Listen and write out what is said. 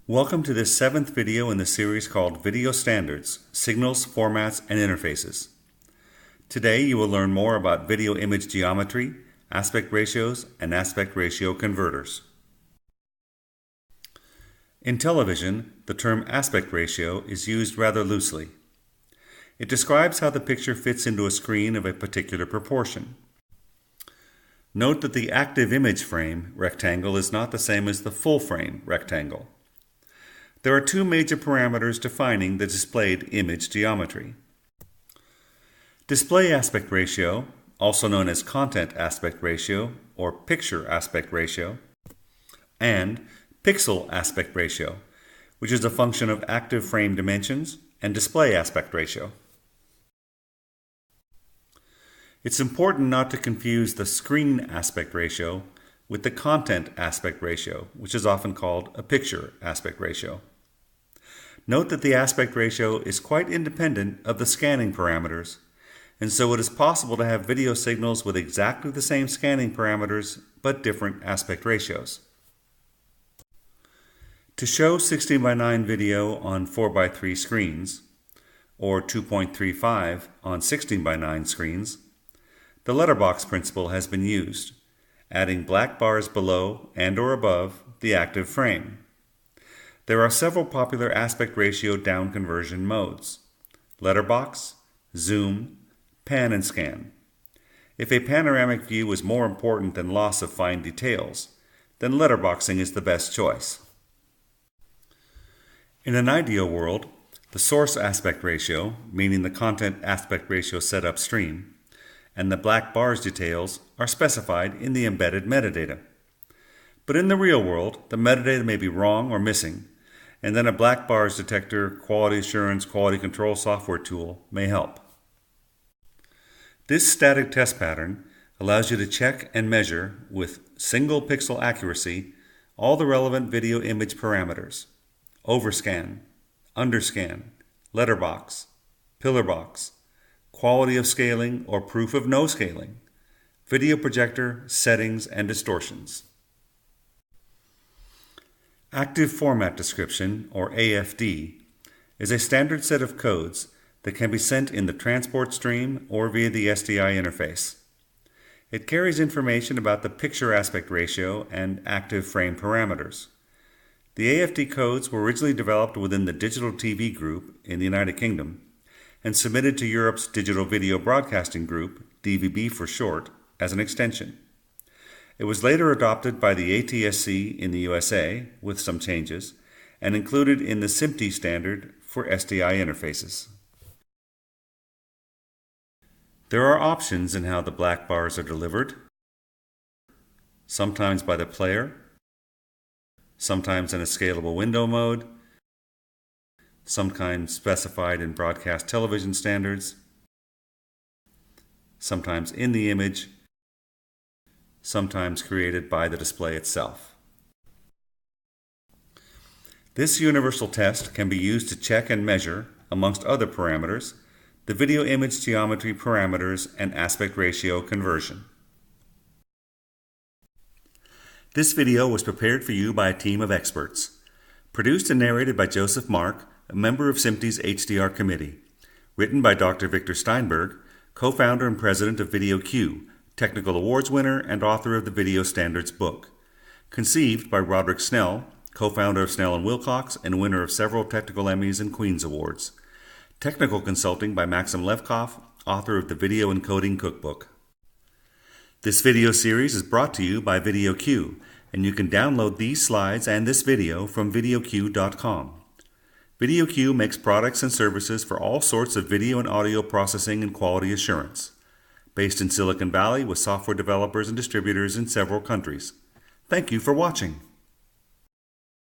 Welcome to this 7th video in the series called Video Standards, Signals, Formats, and Interfaces. Today you will learn more about video image geometry, aspect ratios, and aspect ratio converters. In television, the term aspect ratio is used rather loosely. It describes how the picture fits into a screen of a particular proportion. Note that the active image frame rectangle is not the same as the full frame rectangle. There are two major parameters defining the displayed image geometry. Display aspect ratio, also known as content aspect ratio or picture aspect ratio, and pixel aspect ratio, which is a function of active frame dimensions and display aspect ratio. It's important not to confuse the screen aspect ratio with the content aspect ratio, which is often called a picture aspect ratio. Note that the aspect ratio is quite independent of the scanning parameters, and so it is possible to have video signals with exactly the same scanning parameters but different aspect ratios. To show 16:9 video on 4:3 screens, or 2.35 on 16:9 screens, the letterbox principle has been used, adding black bars below and/or above the active frame. There are several popular aspect ratio down conversion modes: letterbox, zoom, pan and scan. If a panoramic view is more important than loss of fine details, then letterboxing is the best choice. In an ideal world, the source aspect ratio, meaning the content aspect ratio set upstream, and the black bars details are specified in the embedded metadata. But in the real world, the metadata may be wrong or missing, and then a black bars detector, quality assurance, quality control software tool may help. This static test pattern allows you to check and measure with single pixel accuracy all the relevant video image parameters: overscan, underscan, letterbox, pillar box, quality of scaling or proof of no scaling, video projector, settings, and distortions. Active Format Description, or AFD, is a standard set of codes that can be sent in the transport stream or via the SDI interface. It carries information about the picture aspect ratio and active frame parameters. The AFD codes were originally developed within the Digital TV Group in the United Kingdom and submitted to Europe's Digital Video Broadcasting Group, DVB for short, as an extension. It was later adopted by the ATSC in the USA with some changes and included in the SMPTE standard for SDI interfaces. There are options in how the black bars are delivered, sometimes by the player, sometimes in a scalable window mode, sometimes specified in broadcast television standards, sometimes in the image, sometimes created by the display itself. This universal test can be used to check and measure, amongst other parameters, the video image geometry parameters and aspect ratio conversion. This video was prepared for you by a team of experts. Produced and narrated by Joseph Mark, a member of SMPTE's HDR committee. Written by Dr. Victor Steinberg, co-founder and president of VideoQ, Technical Awards winner and author of the Video Standards book. Conceived by Roderick Snell, co-founder of Snell & Wilcox and winner of several technical Emmys and Queen's Awards. Technical consulting by Maxim Levkov, author of the Video Encoding Cookbook. This video series is brought to you by VideoQ, and you can download these slides and this video from VideoQ.com. VideoQ makes products and services for all sorts of video and audio processing and quality assurance. Based in Silicon Valley with software developers and distributors in several countries. Thank you for watching.